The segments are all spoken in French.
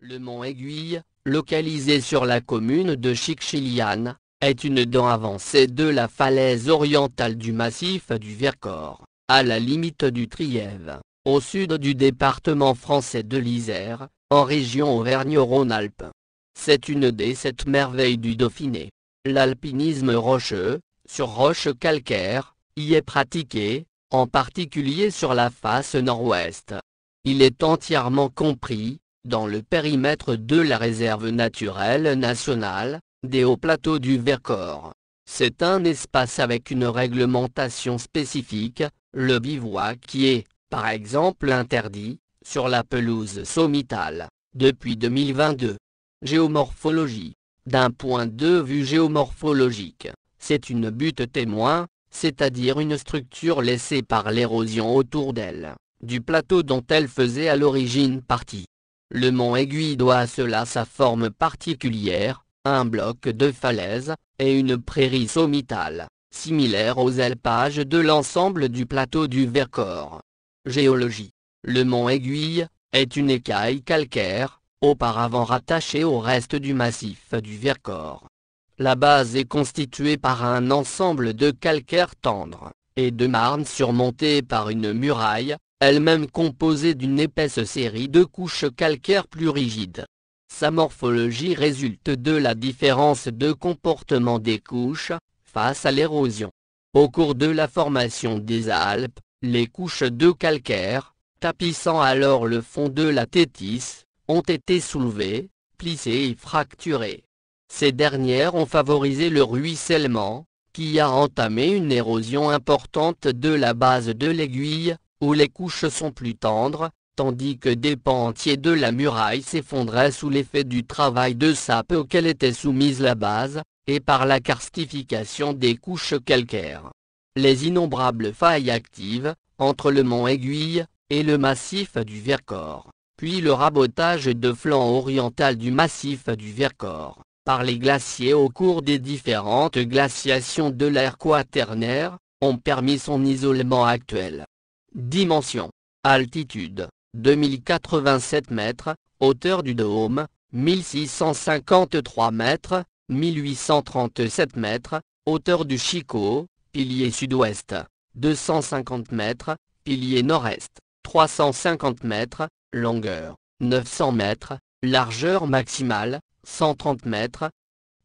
Le mont Aiguille, localisé sur la commune de Chique-Chiliane, est une dent avancée de la falaise orientale du massif du Vercors, à la limite du Trièves, au sud du département français de l'Isère, en région Auvergne-Rhône-Alpes. C'est une des 7 merveilles du Dauphiné. L'alpinisme rocheux, sur roches calcaires, y est pratiqué, en particulier sur la face nord-ouest. Il est entièrement compris dans le périmètre de la réserve naturelle nationale des hauts plateaux du Vercors. C'est un espace avec une réglementation spécifique, le bivouac qui est, par exemple, interdit, sur la pelouse sommitale, depuis 2022. Géomorphologie. D'un point de vue géomorphologique, c'est une butte témoin, c'est-à-dire une structure laissée par l'érosion autour d'elle, du plateau dont elle faisait à l'origine partie. Le mont Aiguille doit à cela sa forme particulière, un bloc de falaise, et une prairie sommitale, similaire aux alpages de l'ensemble du plateau du Vercors. Géologie. Le mont Aiguille est une écaille calcaire, auparavant rattachée au reste du massif du Vercors. La base est constituée par un ensemble de calcaire tendre, et de marne surmontée par une muraille, elle-même composée d'une épaisse série de couches calcaires plus rigides. Sa morphologie résulte de la différence de comportement des couches, face à l'érosion. Au cours de la formation des Alpes, les couches de calcaire, tapissant alors le fond de la Thétis, ont été soulevées, plissées et fracturées. Ces dernières ont favorisé le ruissellement, qui a entamé une érosion importante de la base de l'aiguille, où les couches sont plus tendres, tandis que des pans entiers de la muraille s'effondraient sous l'effet du travail de sape auquel était soumise la base, et par la karstification des couches calcaires. Les innombrables failles actives, entre le mont Aiguille et le massif du Vercors, puis le rabotage de flanc oriental du massif du Vercors, par les glaciers au cours des différentes glaciations de l'ère quaternaire, ont permis son isolement actuel. Dimensions. Altitude, 2087 mètres, hauteur du dôme, 1653 mètres, 1837 mètres, hauteur du Chicot, pilier sud-ouest, 250 mètres, pilier nord-est, 350 mètres, longueur, 900 mètres, largeur maximale, 130 mètres.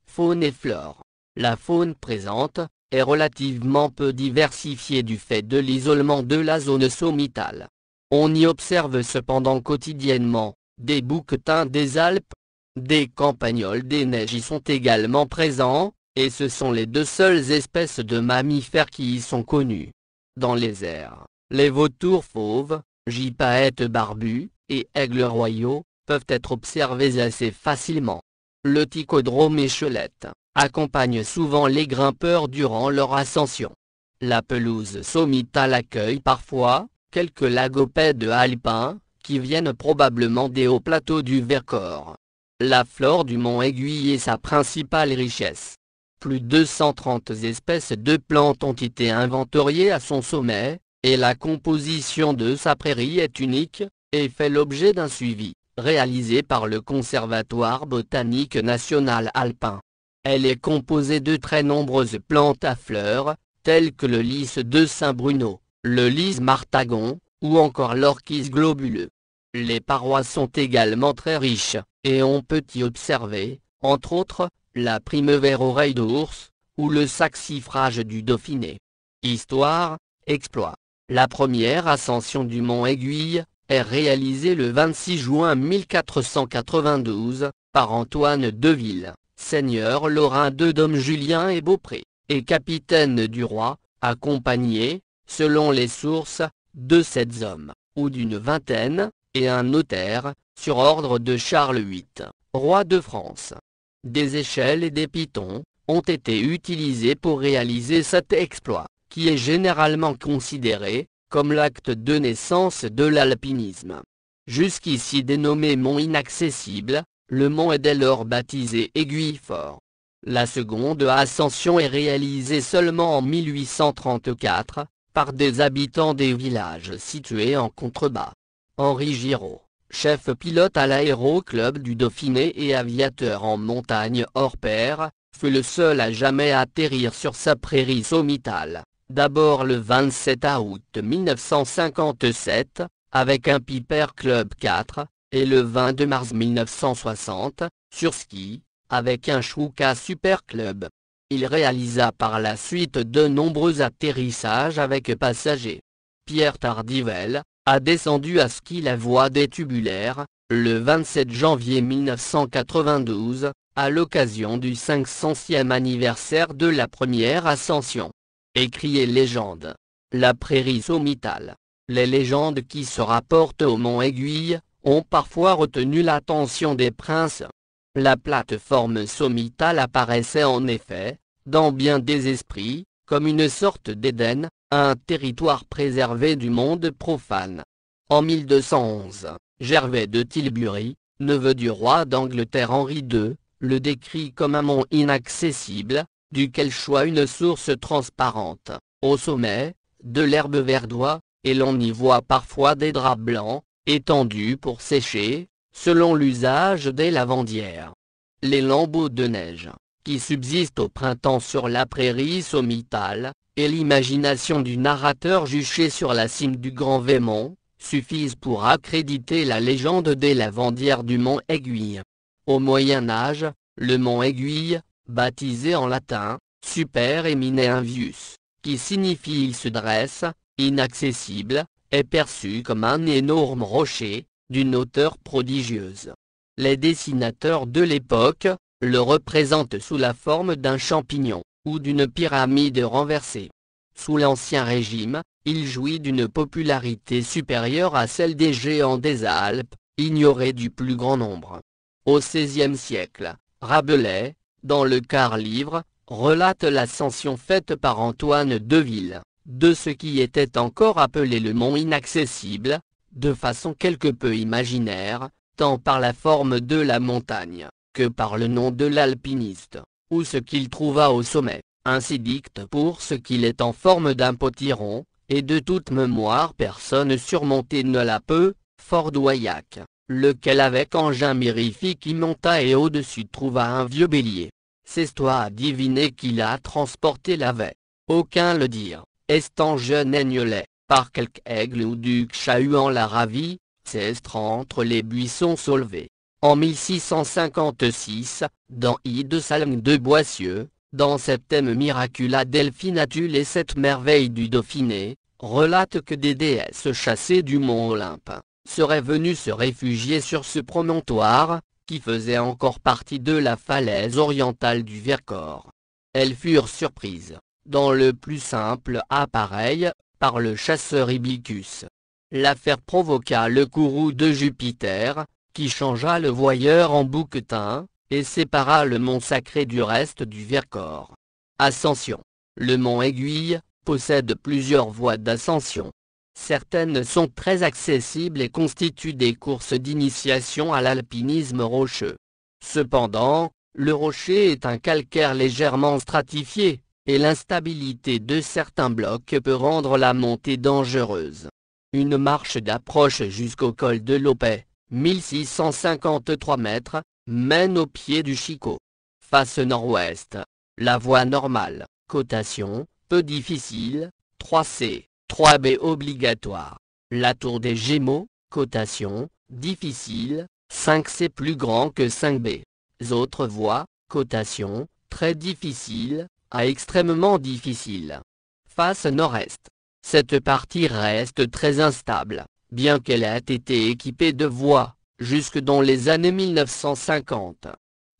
Faune et flore. La faune présente est relativement peu diversifiée du fait de l'isolement de la zone sommitale. On y observe cependant quotidiennement des bouquetins des Alpes. Des campagnols des neiges y sont également présents, et ce sont les 2 seules espèces de mammifères qui y sont connues. Dans les airs, les vautours fauves, gypaètes barbus, et aigles royaux, peuvent être observés assez facilement. Le ticodrome échelette accompagne souvent les grimpeurs durant leur ascension. La pelouse sommitale accueille parfois quelques lagopèdes alpins, qui viennent probablement des hauts plateaux du Vercors. La flore du mont Aiguille est sa principale richesse. Plus de 130 espèces de plantes ont été inventoriées à son sommet, et la composition de sa prairie est unique, et fait l'objet d'un suivi, réalisé par le Conservatoire botanique national alpin. Elle est composée de très nombreuses plantes à fleurs, telles que le lys de Saint-Bruno, le lys martagon, ou encore l'orchis globuleux. Les parois sont également très riches, et on peut y observer, entre autres, la primevère oreille d'ours, ou le saxifrage du Dauphiné. Histoire, exploit. La première ascension du mont Aiguille est réalisée le 26 juin 1492, par Antoine Deville, seigneur lorrain de Dom-Julien et Beaupré, et capitaine du roi, accompagné, selon les sources, de 7 hommes, ou d'une vingtaine, et un notaire, sur ordre de Charles VIII, roi de France. Des échelles et des pitons ont été utilisés pour réaliser cet exploit, qui est généralement considéré comme l'acte de naissance de l'alpinisme. Jusqu'ici dénommé mont inaccessible, le mont est dès lors baptisé Aiguille-Fort. La seconde ascension est réalisée seulement en 1834, par des habitants des villages situés en contrebas. Henri Giraud, chef pilote à l'Aéroclub du Dauphiné et aviateur en montagne hors pair, fut le seul à jamais atterrir sur sa prairie sommitale, d'abord le 27 août 1957, avec un Piper Club 4, et le 22 mars 1960, sur ski, avec un Chouka Super Club. Il réalisa par la suite de nombreux atterrissages avec passagers. Pierre Tardivelle a descendu à ski la voie des Tubulaires, le 27 janvier 1992, à l'occasion du 500e anniversaire de la première ascension. Écrit légende. La prairie sommitale. Les légendes qui se rapportent au mont Aiguille ont parfois retenu l'attention des princes. La plateforme sommitale apparaissait en effet, dans bien des esprits, comme une sorte d'Éden, un territoire préservé du monde profane. En 1211, Gervais de Tilbury, neveu du roi d'Angleterre Henri II, le décrit comme un mont inaccessible, duquel choit une source transparente, au sommet, de l'herbe verdoie, et l'on y voit parfois des draps blancs, étendus pour sécher, selon l'usage des lavandières. Les lambeaux de neige, qui subsistent au printemps sur la prairie sommitale, et l'imagination du narrateur juché sur la cime du Grand Vémont, suffisent pour accréditer la légende des lavandières du mont Aiguille. Au Moyen Âge, le mont Aiguille, baptisé en latin, Super Eminevius, qui signifie il se dresse, inaccessible, est perçu comme un énorme rocher, d'une hauteur prodigieuse. Les dessinateurs de l'époque le représentent sous la forme d'un champignon, ou d'une pyramide renversée. Sous l'Ancien Régime, il jouit d'une popularité supérieure à celle des géants des Alpes, ignorés du plus grand nombre. Au XVIe siècle, Rabelais, dans le quart-livre, relate l'ascension faite par Antoine Deville, de ce qui était encore appelé le mont inaccessible, de façon quelque peu imaginaire, tant par la forme de la montagne, que par le nom de l'alpiniste, ou ce qu'il trouva au sommet. Ainsi dicte pour ce qu'il est en forme d'un potiron, et de toute mémoire personne surmontée ne la peut, fort Douaillac, lequel avec engin mirifique y monta et au-dessus trouva un vieux bélier. C'est toi à deviner qui l'a transporté l'avait. Aucun le dire, estant jeune aignelet, par quelque aigle ou duc chahuant la ravie, s'estre entre les buissons soulevés. En 1656, dans I de Salm de Boissieu, dans Septem Miracula Delphinatul les 7 merveilles du Dauphiné, relate que des déesses chassées du mont Olympe seraient venues se réfugier sur ce promontoire, qui faisait encore partie de la falaise orientale du Vercors. Elles furent surprises, dans le plus simple appareil, par le chasseur Ibicus. L'affaire provoqua le courroux de Jupiter, qui changea le voyeur en bouquetin, et sépara le mont sacré du reste du Vercors. Ascension. Le mont Aiguille possède plusieurs voies d'ascension. Certaines sont très accessibles et constituent des courses d'initiation à l'alpinisme rocheux. Cependant, le rocher est un calcaire légèrement stratifié, et l'instabilité de certains blocs peut rendre la montée dangereuse. Une marche d'approche jusqu'au col de l'Opet, 1653 mètres, mène au pied du Chicot. Face nord-ouest. La voie normale, cotation, peu difficile, 3C, 3B obligatoire. La tour des Gémeaux, cotation, difficile, 5C plus grand que 5B. Autres voies, cotation, très difficile, à extrêmement difficile. Face nord-est. Cette partie reste très instable, bien qu'elle ait été équipée de voies, jusque dans les années 1950.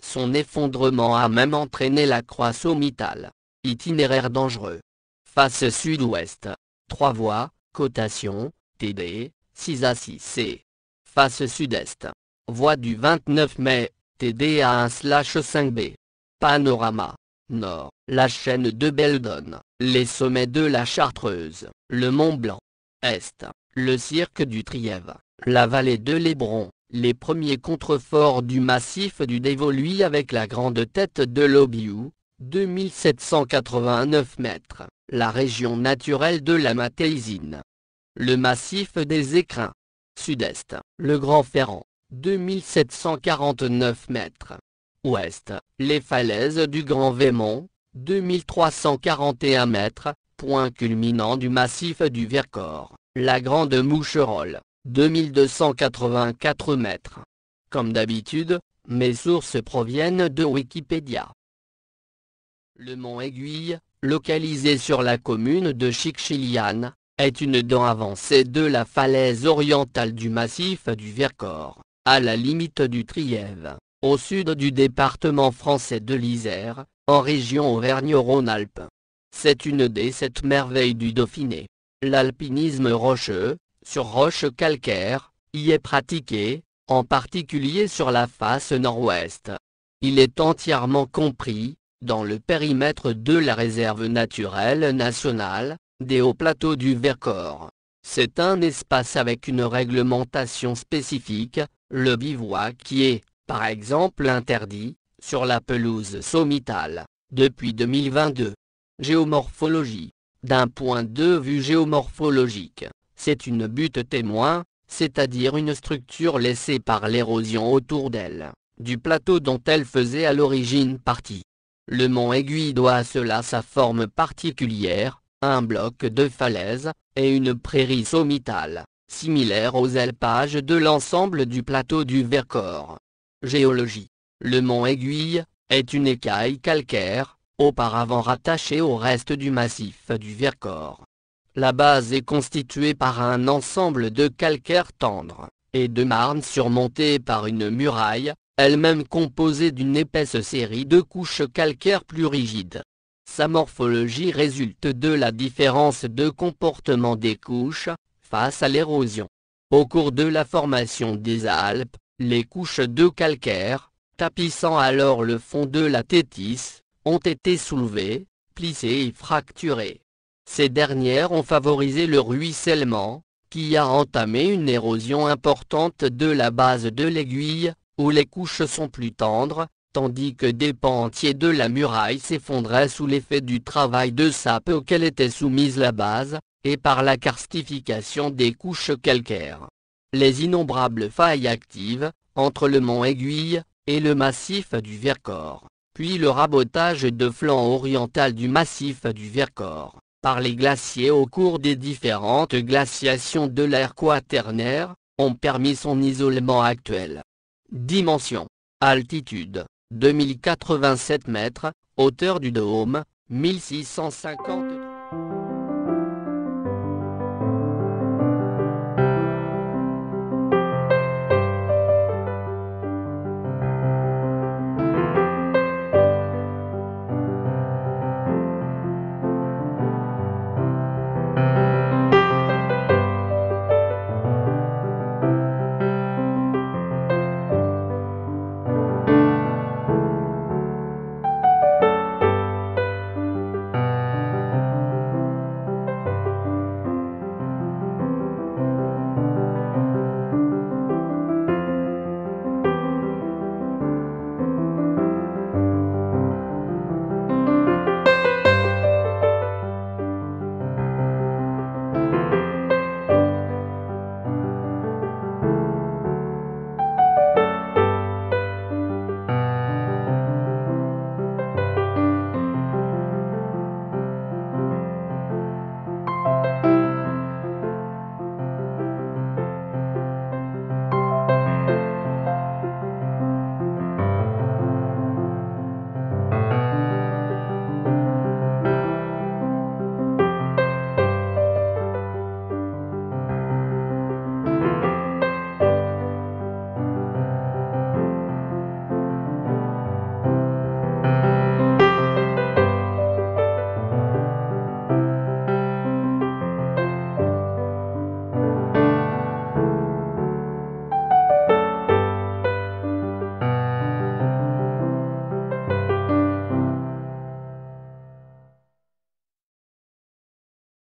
Son effondrement a même entraîné la croix sommitale. Itinéraire dangereux. Face sud-ouest. 3 voies, cotation, TD, 6 à 6C. Face sud-est. Voie du 29 mai, TD à 1/5B. Panorama. Nord. La chaîne de Beldon, les sommets de la Chartreuse, le Mont Blanc. Est. Le cirque du Trièves, la vallée de l'Hébron, les premiers contreforts du massif du Dévoluy avec la grande tête de l'Obiou, 2789 mètres, la région naturelle de la Mathéisine. Le massif des Écrins. Sud-Est, le Grand Ferrand, 2749 mètres. Ouest, les falaises du Grand Vémont, 2341 mètres, point culminant du massif du Vercors, la Grande Moucherolle, 2284 mètres. Comme d'habitude, mes sources proviennent de Wikipédia. Le mont Aiguille, localisé sur la commune de Chique-Chiliane, est une dent avancée de la falaise orientale du massif du Vercors, à la limite du Trièves, au sud du département français de l'Isère, en région Auvergne-Rhône-Alpes. C'est une des 7 merveilles du Dauphiné. L'alpinisme rocheux, sur roches calcaires, y est pratiqué, en particulier sur la face nord-ouest. Il est entièrement compris, dans le périmètre de la réserve naturelle nationale, des hauts plateaux du Vercors. C'est un espace avec une réglementation spécifique, le bivouac qui est, par exemple interdit, sur la pelouse sommitale, depuis 2022. Géomorphologie. D'un point de vue géomorphologique, c'est une butte témoin, c'est-à-dire une structure laissée par l'érosion autour d'elle, du plateau dont elle faisait à l'origine partie. Le mont Aiguille doit à cela sa forme particulière, un bloc de falaise, et une prairie sommitale, similaire aux alpages de l'ensemble du plateau du Vercors. Géologie. Le mont Aiguille est une écaille calcaire, auparavant rattachée au reste du massif du Vercors. La base est constituée par un ensemble de calcaire tendre, et de marne surmontée par une muraille, elle-même composée d'une épaisse série de couches calcaires plus rigides. Sa morphologie résulte de la différence de comportement des couches, face à l'érosion. Au cours de la formation des Alpes, les couches de calcaire, tapissant alors le fond de la Thétis, ont été soulevées, plissées et fracturées. Ces dernières ont favorisé le ruissellement, qui a entamé une érosion importante de la base de l'aiguille, où les couches sont plus tendres, tandis que des pans entiers de la muraille s'effondraient sous l'effet du travail de sape auquel était soumise la base, et par la karstification des couches calcaires. Les innombrables failles actives, entre le mont Aiguille, et le massif du Vercors, puis le rabotage de flanc oriental du massif du Vercors, par les glaciers au cours des différentes glaciations de l'ère quaternaire, ont permis son isolement actuel. Dimension. Altitude, 2087 mètres, hauteur du dôme, 1650